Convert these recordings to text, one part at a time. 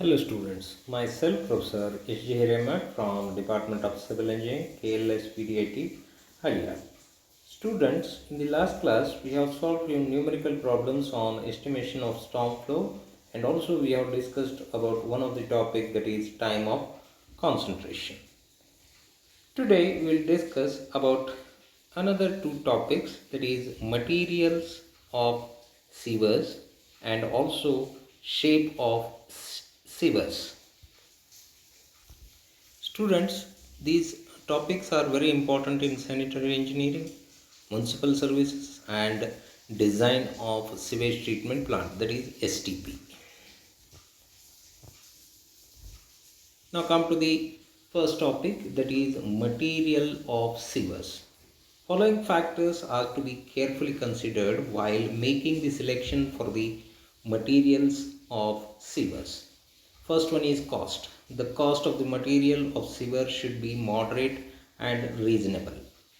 Hello students, myself Professor H.J. Hiremat from Department of Civil Engineering, KLS PDIT, Haryana. Students, in the last class we have solved few numerical problems on estimation of storm flow, and also we have discussed about one of the topic, that is time of concentration. Today we will discuss about another two topics, that is materials of sewers and also shape of sewers. Students, these topics are very important in sanitary engineering, municipal services and design of sewage treatment plant, that is STP. Now come to the first topic, that is material of sewers. Following factors are to be carefully considered while making the selection for the materials of sewers. First one is cost. The cost of the material of sewer should be moderate and reasonable.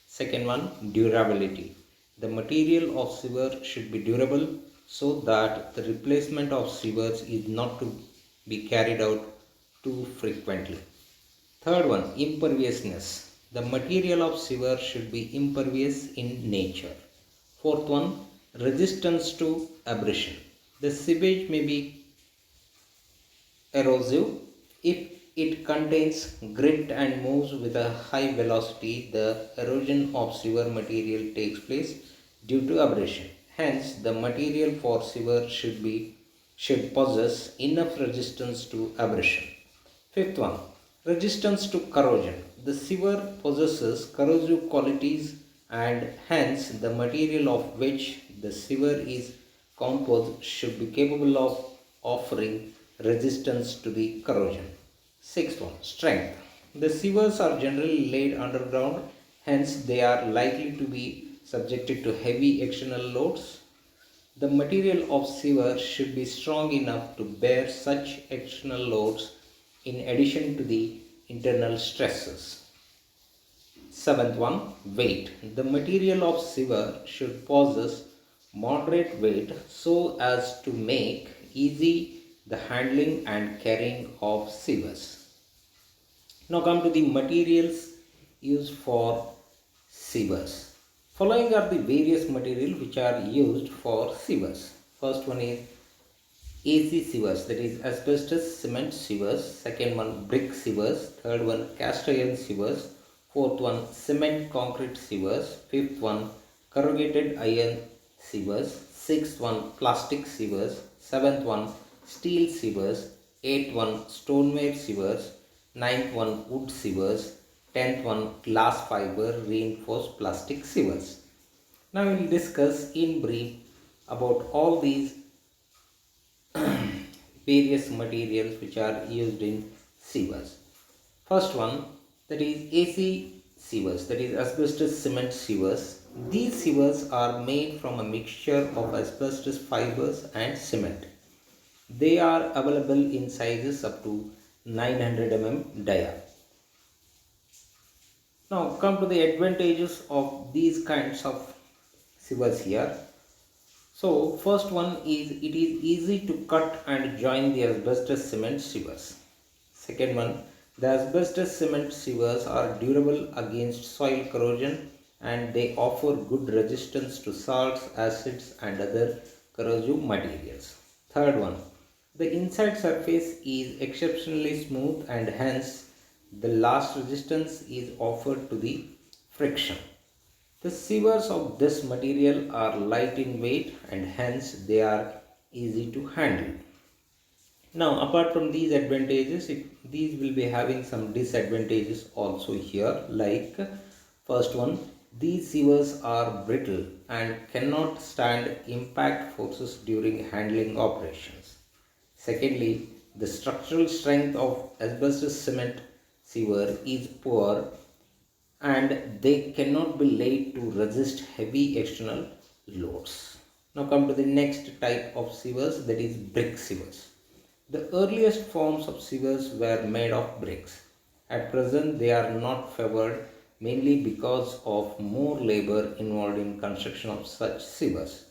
Second one, durability. The material of sewer should be durable so that the replacement of sewers is not to be carried out too frequently. Third one, imperviousness. The material of sewer should be impervious in nature. Fourth one, resistance to abrasion. The sewage may be erosive if it contains grit and moves with a high velocity. The erosion of sewer material takes place due to abrasion. Hence, the material for sewer should possess enough resistance to abrasion. Fifth one, resistance to corrosion. The sewer possesses corrosive qualities, and hence the material of which the sewer is composed should be capable of offering resistance to the corrosion. Sixth one, strength. The sewers are generally laid underground, hence they are likely to be subjected to heavy external loads. The material of sewer should be strong enough to bear such external loads in addition to the internal stresses. Seventh one, weight. The material of sewer should possess moderate weight so as to make easy the handling and carrying of sewers. Now come to the materials used for sewers. Following are the various materials which are used for sewers. First one is AC sewers, that is asbestos cement sewers. Second one, brick sewers. Third one, cast iron sewers. Fourth one, cement concrete sewers. Fifth one, corrugated iron sewers. Sixth one, plastic sewers. Seventh one, steel sewers. Eighth one, stoneware sewers. Ninth one, wood sewers. Tenth one, glass fiber reinforced plastic sewers. Now we will discuss in brief about all these various materials which are used in sewers. First one, that is AC sewers, that is asbestos cement sewers. These sewers are made from a mixture of asbestos fibers and cement. They are available in sizes up to 900 mm dia. Now come to the advantages of these kinds of sewers here. So first one is, it is easy to cut and join the asbestos cement sewers. Second one, the asbestos cement sewers are durable against soil corrosion and they offer good resistance to salts, acids and other corrosive materials. Third one, the inside surface is exceptionally smooth and hence the last resistance is offered to the friction. The sewers of this material are light in weight and hence they are easy to handle. Now apart from these advantages, these will be having some disadvantages also here, like first one, these sewers are brittle and cannot stand impact forces during handling operations. Secondly, the structural strength of asbestos cement sewer is poor and they cannot be laid to resist heavy external loads. Now come to the next type of sewers, that is brick sewers. The earliest forms of sewers were made of bricks. At present they are not favored mainly because of more labor involved in construction of such sewers.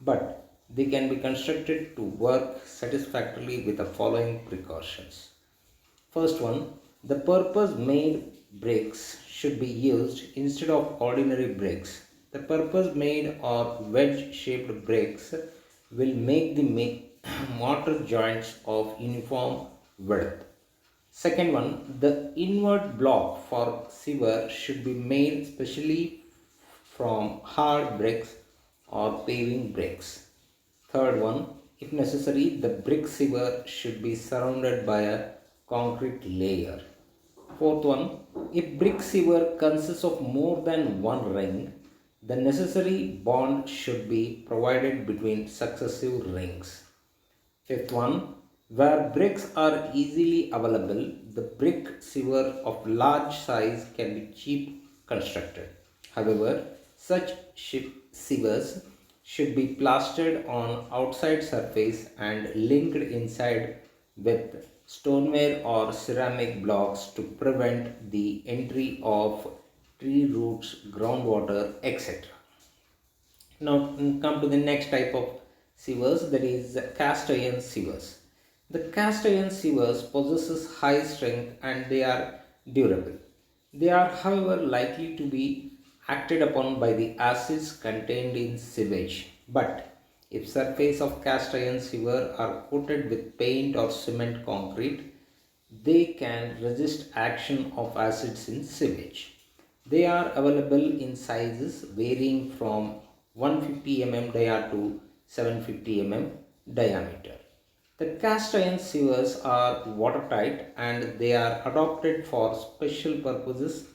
But They can be constructed to work satisfactorily with the following precautions. First one, the purpose-made bricks should be used instead of ordinary bricks. The purpose-made or wedge-shaped bricks will make the mortar joints of uniform width. Second one, the inward block for sewer should be made specially from hard bricks or paving bricks. Third one, if necessary, the brick sewer should be surrounded by a concrete layer. Fourth one, if brick sewer consists of more than one ring, the necessary bond should be provided between successive rings. Fifth one, where bricks are easily available, the brick sewer of large size can be cheap constructed. However, such sewers should be plastered on outside surface and linked inside with stoneware or ceramic blocks to prevent the entry of tree roots, groundwater, etc. Now come to the next type of sewers, that is cast iron sewers. The cast iron sewers possesses high strength and they are durable. They are however likely to be acted upon by the acids contained in sewage. But if surface of cast iron sewer are coated with paint or cement concrete, they can resist action of acids in sewage. They are available in sizes varying from 150 mm diameter to 750 mm diameter. The cast iron sewers are watertight and they are adopted for special purposes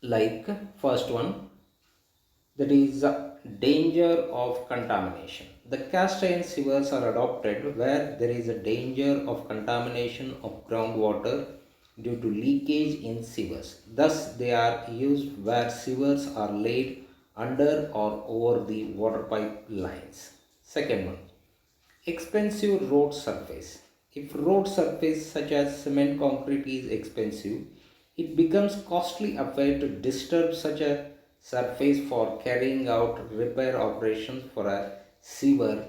like first one, that is danger of contamination. The cast iron sewers are adopted where there is a danger of contamination of groundwater due to leakage in sewers. Thus, they are used where sewers are laid under or over the water pipe lines. Second one, expensive road surface. If road surface such as cement concrete is expensive, it becomes costly affair to disturb such a surface for carrying out repair operations for a sewer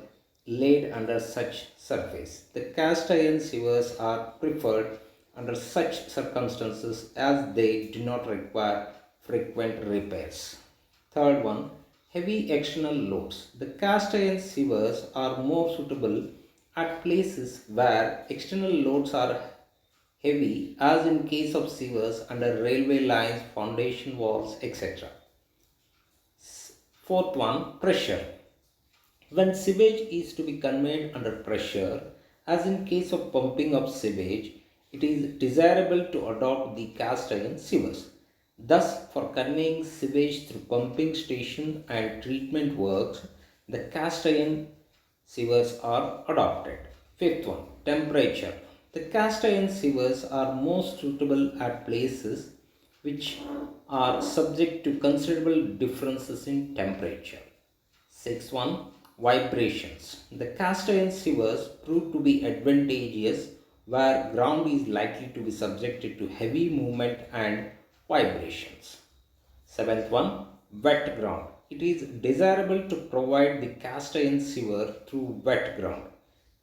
laid under such surface. The cast iron sewers are preferred under such circumstances as they do not require frequent repairs. Third one, heavy external loads. The cast iron sewers are more suitable at places where external loads are heavy, as in case of sewers under railway lines, foundation walls, etc. Fourth one, pressure. When sewage is to be conveyed under pressure, as in case of pumping of sewage, it is desirable to adopt the cast iron sewers. Thus, for conveying sewage through pumping station and treatment works, the cast iron sewers are adopted. Fifth one, temperature. The cast iron sewers are most suitable at places which are subject to considerable differences in temperature. Sixth one, vibrations. The cast iron sewers prove to be advantageous where ground is likely to be subjected to heavy movement and vibrations. Seventh one, wet ground. It is desirable to provide the cast iron sewer through wet ground.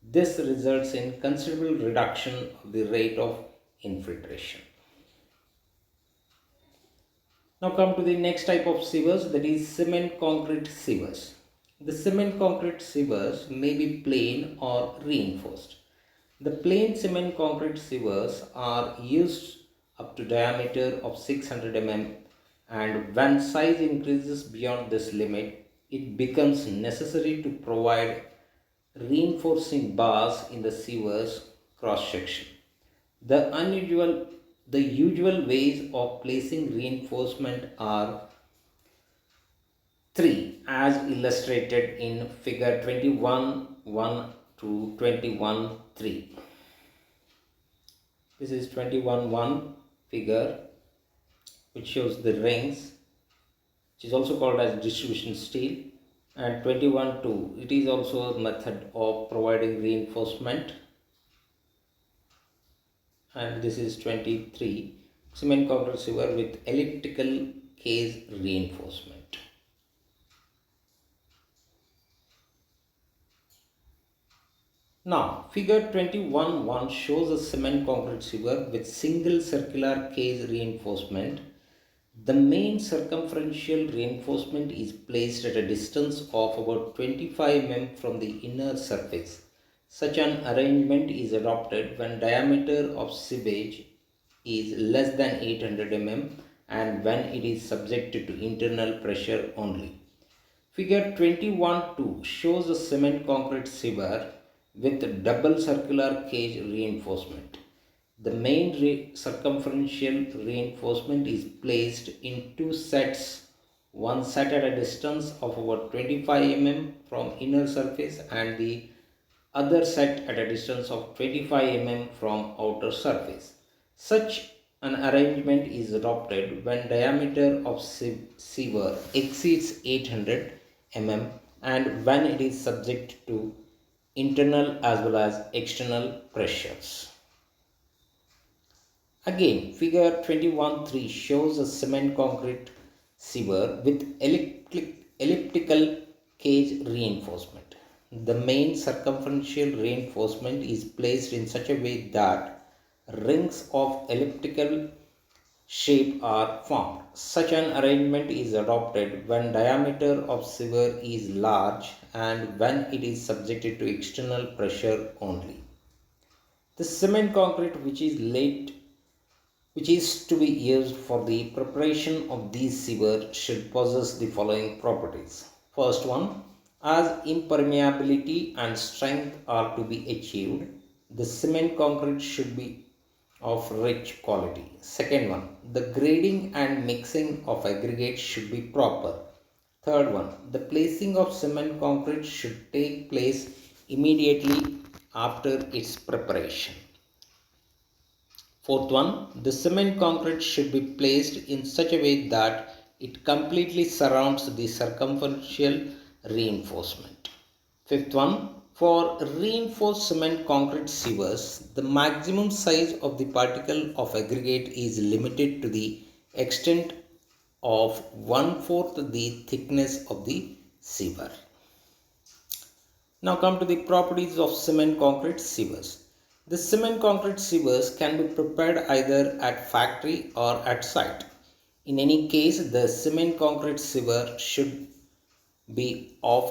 This results in considerable reduction of the rate of infiltration. Now come to the next type of sewers, that is cement concrete sewers. The cement concrete sewers may be plain or reinforced. The plain cement concrete sewers are used up to diameter of 600 mm, and when size increases beyond this limit, it becomes necessary to provide reinforcing bars in the sewer's cross section. The usual ways of placing reinforcement are three, as illustrated in figure 21.1 to 21.3. This is 21.1 figure which shows the rings, which is also called as distribution steel, and 21.2, it is also a method of providing reinforcement, and this is 23, cement concrete sewer with elliptical case reinforcement. Now, figure 21.1 shows a cement concrete sewer with single circular cage reinforcement. The main circumferential reinforcement is placed at a distance of about 25 mm from the inner surface. Such an arrangement is adopted when diameter of sewage is less than 800 mm and when it is subjected to internal pressure only. Figure 21.2 shows a cement concrete sewer with double circular cage reinforcement. The main circumferential reinforcement is placed in two sets, one set at a distance of about 25 mm from inner surface and the other set at a distance of 25 mm from outer surface. Such an arrangement is adopted when diameter of sewer exceeds 800 mm and when it is subject to internal as well as external pressures. Again, figure 21.3 shows a cement concrete sewer with elliptical cage reinforcement. The main circumferential reinforcement is placed in such a way that rings of elliptical shape are formed. Such an arrangement is adopted when diameter of sewer is large and when it is subjected to external pressure only. The cement concrete which is to be used for the preparation of these sewers should possess the following properties. First one, as impermeability and strength are to be achieved, the cement concrete should be of rich quality. Second one, the grading and mixing of aggregates should be proper. Third one, the placing of cement concrete should take place immediately after its preparation. Fourth one, the cement concrete should be placed in such a way that it completely surrounds the circumferential reinforcement. Fifth one, for reinforced cement concrete sewers, the maximum size of the particle of aggregate is limited to the extent of 1/4 the thickness of the sewer. Now come to the properties of cement concrete sewers. The cement concrete sewers can be prepared either at factory or at site. In any case, the cement concrete sewer should be of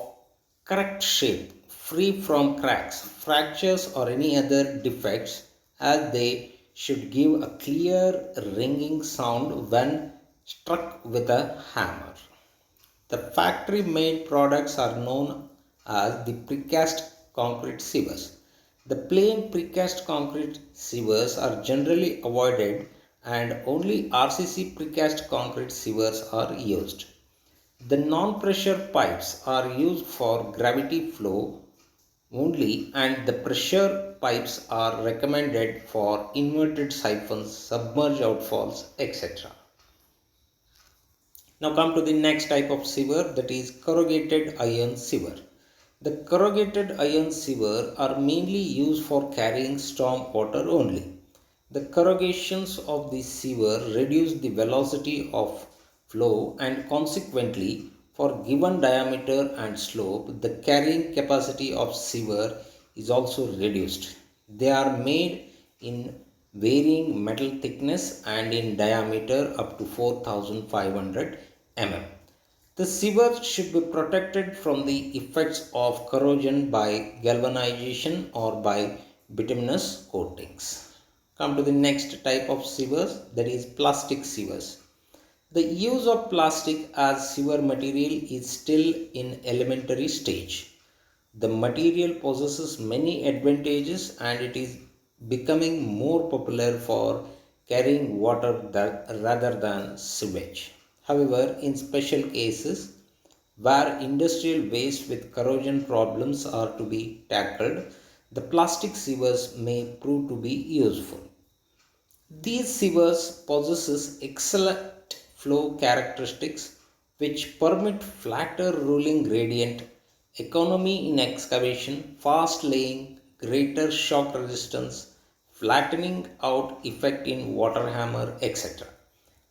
correct shape, free from cracks, fractures or any other defects, as they should give a clear ringing sound when struck with a hammer. The factory made products are known as the precast concrete sewers. The plain precast concrete sewers are generally avoided and only RCC precast concrete sewers are used. The non-pressure pipes are used for gravity flow only and the pressure pipes are recommended for inverted siphons, submerged outfalls, etc. Now come to the next type of sewer, that is corrugated iron sewer. The corrugated iron sewer are mainly used for carrying storm water only. The corrugations of the sewer reduce the velocity of flow and consequently for given diameter and slope the carrying capacity of sewer is also reduced. They are made in varying metal thickness and in diameter up to 4500 mm. The sewer should be protected from the effects of corrosion by galvanization or by bituminous coatings. Come to the next type of sewers, that is plastic sewers. The use of plastic as sewer material is still in elementary stage. The material possesses many advantages and it is becoming more popular for carrying water rather than sewage. However, in special cases where industrial waste with corrosion problems are to be tackled, the plastic sewers may prove to be useful. These sewers possesses excellent flow characteristics which permit flatter rolling gradient, economy in excavation, fast laying, greater shock resistance, flattening out effect in water hammer, etc.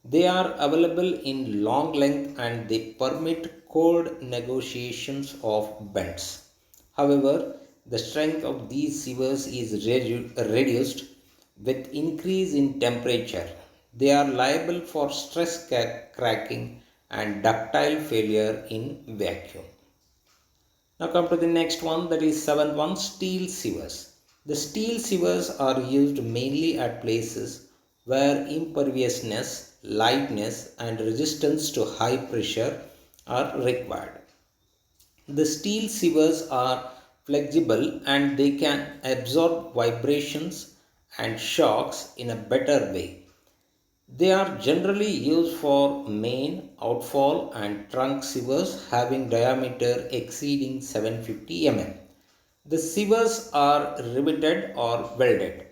They are available in long length and they permit cold negotiations of bends. However, the strength of these sewers is reduced with increase in temperature. They are liable for stress cracking and ductile failure in vacuum. Now come to the next one, that is seventh one, steel sewers. The steel sewers are used mainly at places where imperviousness, lightness and resistance to high pressure are required. The steel sewers are flexible and they can absorb vibrations and shocks in a better way. They are generally used for main, outfall and trunk sewers having diameter exceeding 750 mm. The sewers are riveted or welded.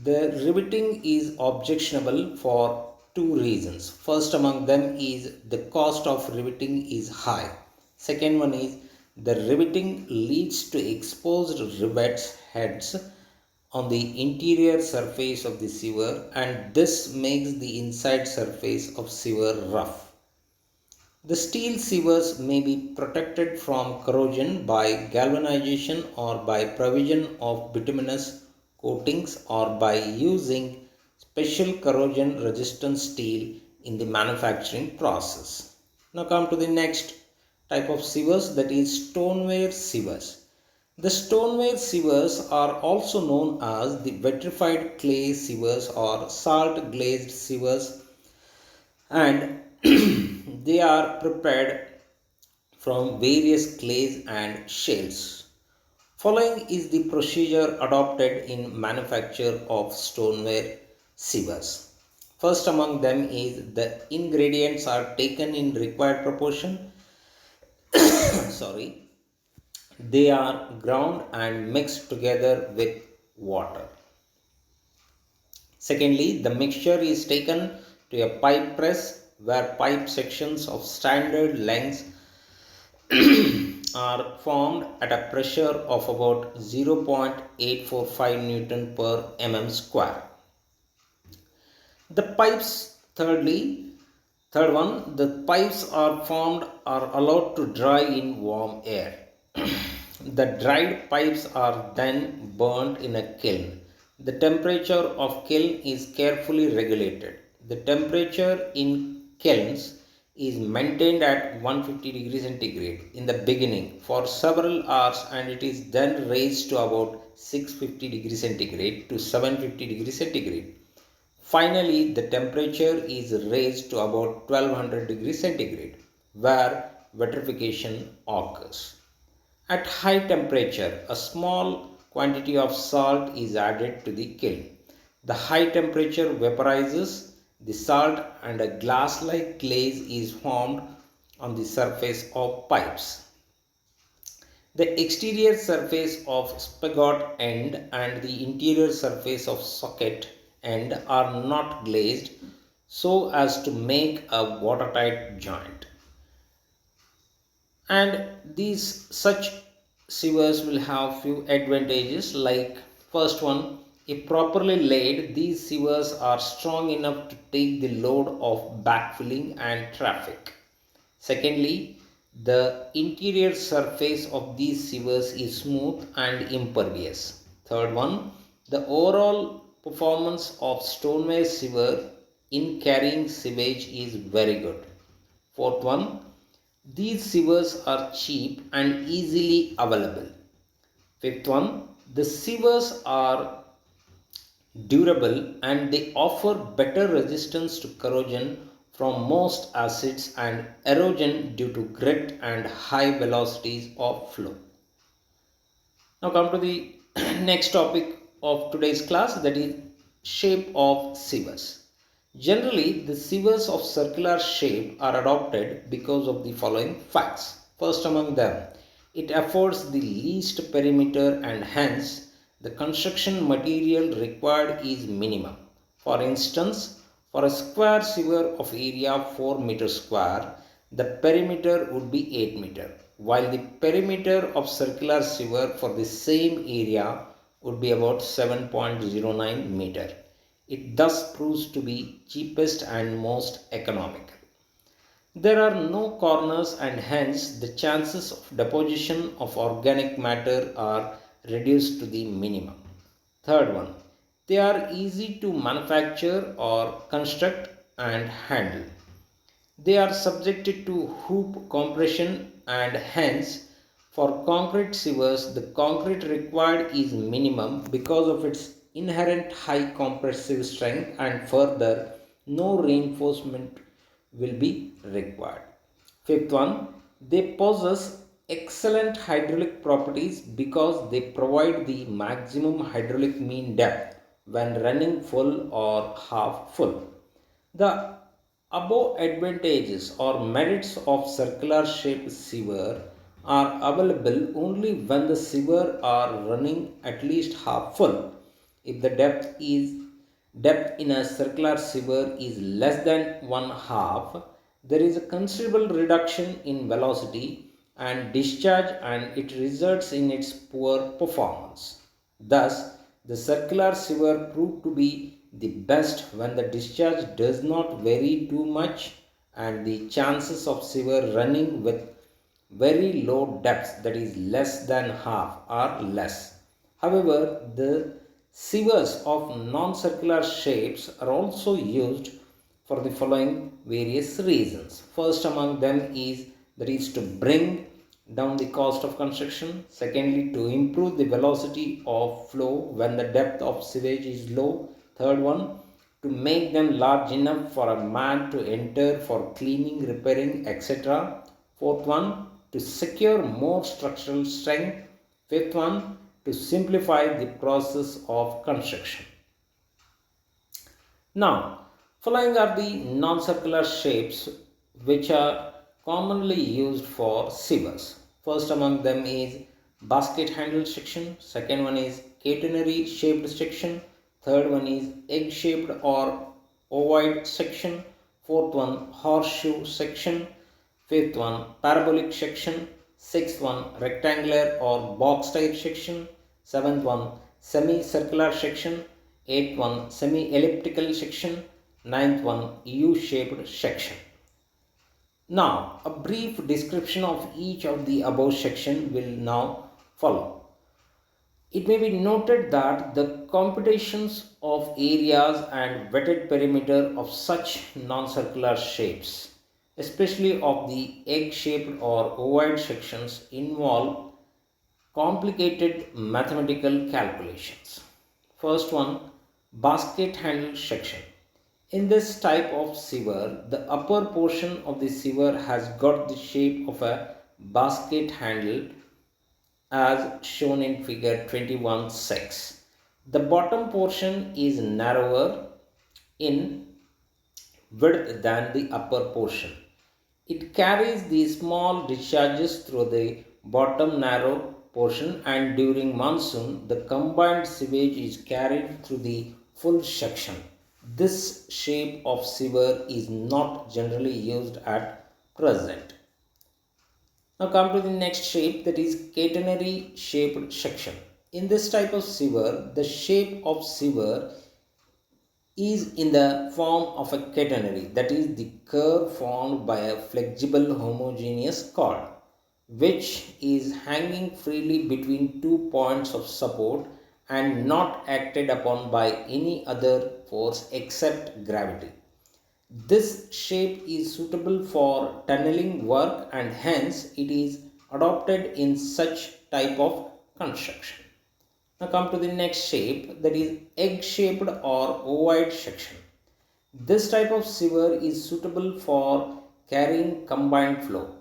The riveting is objectionable for two reasons. First among them is the cost of riveting is high. Second one is the riveting leads to exposed rivets heads on the interior surface of the sewer, and this makes the inside surface of sewer rough. The steel sewers may be protected from corrosion by galvanization or by provision of bituminous coatings or by using special corrosion resistant steel in the manufacturing process. Now come to the next type of sewers, that is stoneware sewers. The stoneware sewers are also known as the vitrified clay sewers or salt glazed sewers, and they are prepared from various clays and shales. Following is the procedure adopted in manufacture of stoneware sewers. First among them is the ingredients are taken in required proportion. Sorry, they are ground and mixed together with water. Secondly, the mixture is taken to a pipe press where pipe sections of standard lengths are formed at a pressure of about 0.845 Newton per mm square. The pipes, third one, the pipes are formed are allowed to dry in warm air. The dried pipes are then burnt in a kiln. The temperature of kiln is carefully regulated. The temperature in kilns is maintained at 150 degrees centigrade in the beginning for several hours, and it is then raised to about 650 degrees centigrade to 750 degrees centigrade. Finally, the temperature is raised to about 1200 degrees centigrade where vitrification occurs. At high temperature, a small quantity of salt is added to the kiln. The high temperature vaporizes the salt and a glass-like glaze is formed on the surface of pipes. The exterior surface of spigot end and the interior surface of socket end are not glazed so as to make a watertight joint. And these such sewers will have few advantages, like first one, if properly laid, these sewers are strong enough to take the load of backfilling and traffic. Secondly, the interior surface of these sewers is smooth and impervious. Third one, the overall performance of stoneware sewer in carrying sewage is very good. Fourth one, these sewers are cheap and easily available. Fifth one, the sewers are durable and they offer better resistance to corrosion from most acids and erosion due to grit and high velocities of flow. Now come to the next topic of today's class, that is shape of sewers. Generally, the sewers of circular shape are adopted because of the following facts. First among them, it affords the least perimeter and hence the construction material required is minimum. For instance, for a square sewer of area 4 meter square, the perimeter would be 8 meter, while the perimeter of circular sewer for the same area would be about 7.09 meter. It thus proves to be cheapest and most economical. There are no corners and hence the chances of deposition of organic matter are reduced to the minimum. Third one, they are easy to manufacture or construct and handle. They are subjected to hoop compression and hence for concrete sewers the concrete required is minimum because of its inherent high compressive strength and further no reinforcement will be required. Fifth one, they possess excellent hydraulic properties because they provide the maximum hydraulic mean depth when running full or half full. The above advantages or merits of circular shaped sewer are available only when the sewer are running at least half full. If the depth in a circular sewer is less than one half, there is a considerable reduction in velocity and discharge and it results in its poor performance. Thus, the circular sewer proved to be the best when the discharge does not vary too much and the chances of sewer running with very low depths, that is less than half, are less. However, the sewers of non-circular shapes are also used for the following various reasons. First among them is that is to bring down the cost of construction. Secondly, to improve the velocity of flow when the depth of sewage is low. Third one, to make them large enough for a man to enter for cleaning, repairing, etc. Fourth one, to secure more structural strength. Fifth one, to simplify the process of construction. Now, following are the non-circular shapes which are commonly used for sewers. First among them is basket handle section. Second one is catenary shaped section. Third one is egg shaped or ovoid section. Fourth one horseshoe section. Fifth one parabolic section. Sixth one rectangular or box type section. Seventh one semicircular section. Eighth one semi-elliptical section. Ninth one U-shaped section. Now, a brief description of each of the above section will now follow. It may be noted that the computations of areas and wetted perimeter of such non-circular shapes, especially of the egg-shaped or ovoid sections, involve complicated mathematical calculations. First one, basket handle section. In this type of sewer, the upper portion of the sewer has got the shape of a basket handle as shown in figure 21.6. The bottom portion is narrower in width than the upper portion. It carries the small discharges through the bottom narrow portion and during monsoon the combined sewage is carried through the full section. This shape of sewer is not generally used at present. Now come to the next shape, that is catenary shaped section. In this type of sewer, the shape of sewer is in the form of a catenary, that is the curve formed by a flexible homogeneous cord which is hanging freely between two points of support and not acted upon by any other force except gravity. This shape is suitable for tunneling work and hence it is adopted in such type of construction. Now come to the next shape, that is egg shaped or ovoid section. This type of sewer is suitable for carrying combined flow.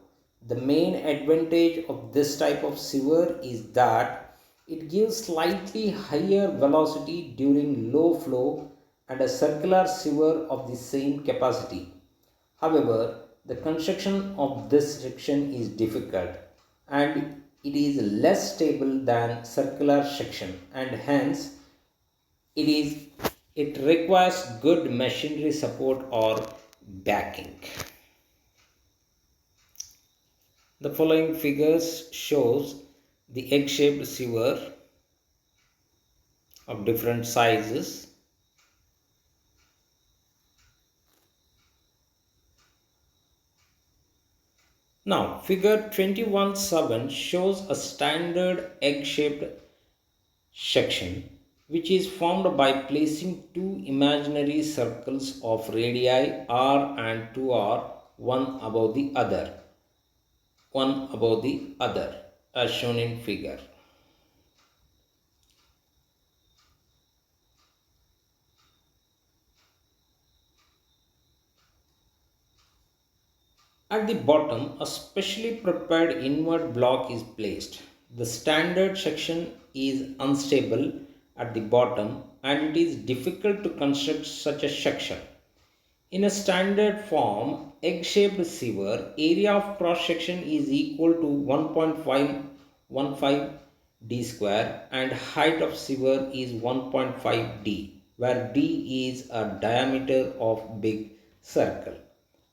The main advantage of this type of sewer is that it gives slightly higher velocity during low flow and a circular sewer of the same capacity. However, the construction of this section is difficult and it is less stable than circular section and hence it is it requires good machinery support or backing. The following figures shows the egg-shaped sewer of different sizes. Now, figure 21.7 shows a standard egg-shaped section, which is formed by placing two imaginary circles of radii r and 2r one above the other, as shown in figure. At the bottom, a specially prepared invert block is placed. The standard section is unstable at the bottom and it is difficult to construct such a section. In a standard form, egg-shaped sieve, area of cross section is equal to 1.515 d square and height of sieve is 1.5 d, where d is a diameter of big circle.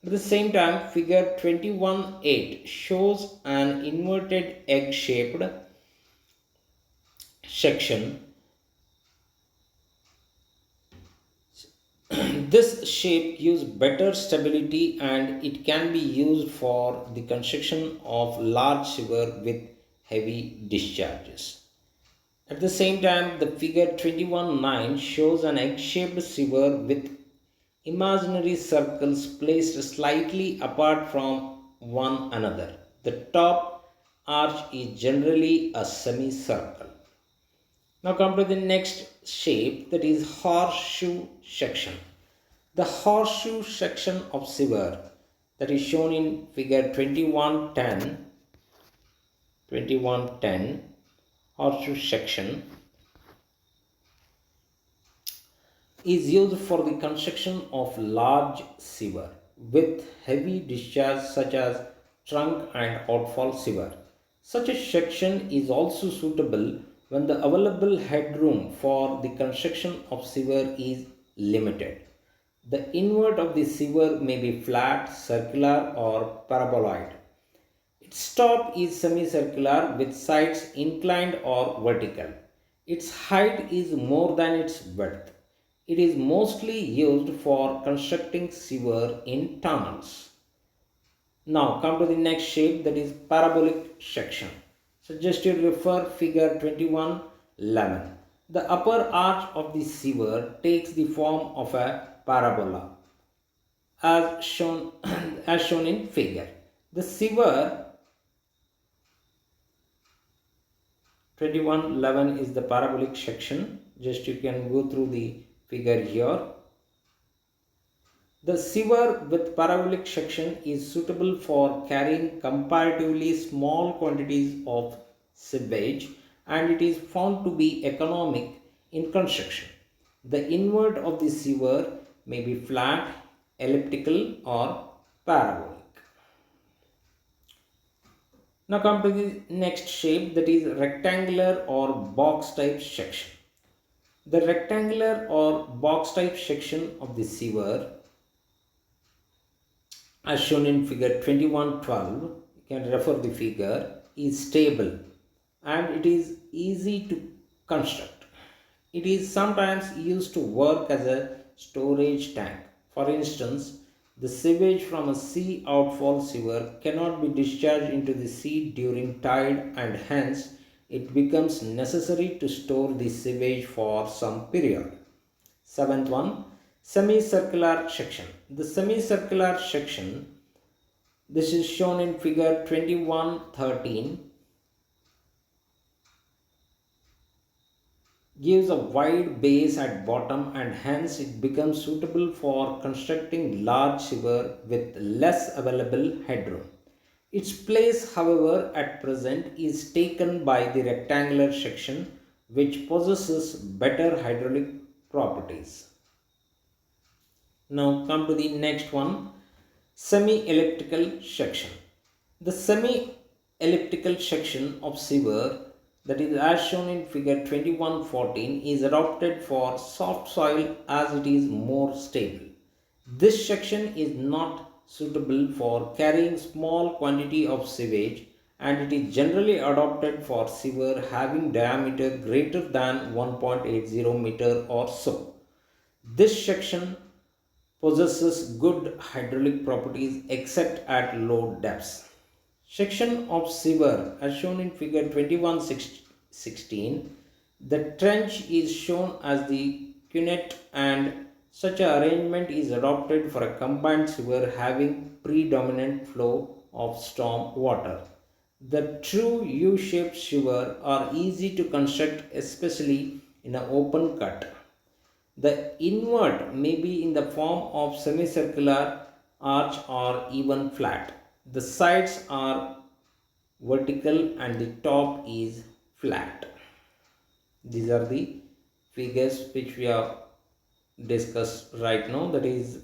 At the same time, figure 21.8 shows an inverted egg-shaped section. This shape gives better stability and it can be used for the construction of large sewer with heavy discharges. At the same time, the figure 21.9 shows an egg-shaped sewer with imaginary circles placed slightly apart from one another. The top arch is generally a semicircle. Now come to the next shape, that is horseshoe section. The horseshoe section of sewer, that is shown in figure 2110 horseshoe section, is used for the construction of large sewer with heavy discharge such as trunk and outfall sewer. Such a section is also suitable when the available headroom for the construction of sewer is limited. The invert of the sewer may be flat, circular or paraboloid. Its top is semicircular with sides inclined or vertical. Its height is more than its width. It is mostly used for constructing sewer in tunnels. Now come to the next shape, that is parabolic section. So just to refer figure 2111. The upper arch of the sewer takes the form of a parabola as shown as shown in figure. The sewer 2111 is the parabolic section. Just you can go through the figure here. The sewer with parabolic section is suitable for carrying comparatively small quantities of sewage and it is found to be economic in construction. The invert of the sewer may be flat, elliptical or parabolic. Now come to the next shape, that is rectangular or box type section. The rectangular or box type section of the sewer, as shown in figure 2112, you can refer the figure, is stable and it is easy to construct. It is sometimes used to work as a storage tank. For instance, the sewage from a sea outfall sewer cannot be discharged into the sea during tide and hence it becomes necessary to store the sewage for some period. Seventh one, semicircular section. The semicircular section, this is shown in figure 2113, gives a wide base at bottom and hence it becomes suitable for constructing large sewer with less available headroom. Its place, however, at present is taken by the rectangular section which possesses better hydraulic properties. Now come to the next one, semi-elliptical section. The semi-elliptical section of sewer, that is as shown in figure 2114, is adopted for soft soil as it is more stable. This section is not suitable for carrying small quantity of sewage and it is generally adopted for sewer having diameter greater than 1.80 meter or so. This section possesses good hydraulic properties except at low depths. Section of sewer, as shown in figure 2116, The trench is shown as the cunette, and such an arrangement is adopted for a combined sewer having predominant flow of storm water. The true U-shaped sewer are easy to construct, especially in an open cut. The invert may be in the form of semicircular arch or even flat. The sides are vertical and the top is flat. These are the figures which we have discussed right now. That is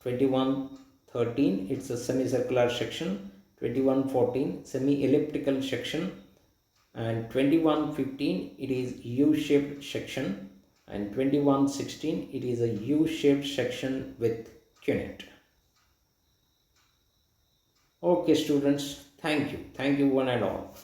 2113, it's a semicircular section, 2114 semi-elliptical section, and 2115 it is U-shaped section, and 2116 it is a U-shaped section with cunette. Okay students, thank you one and all.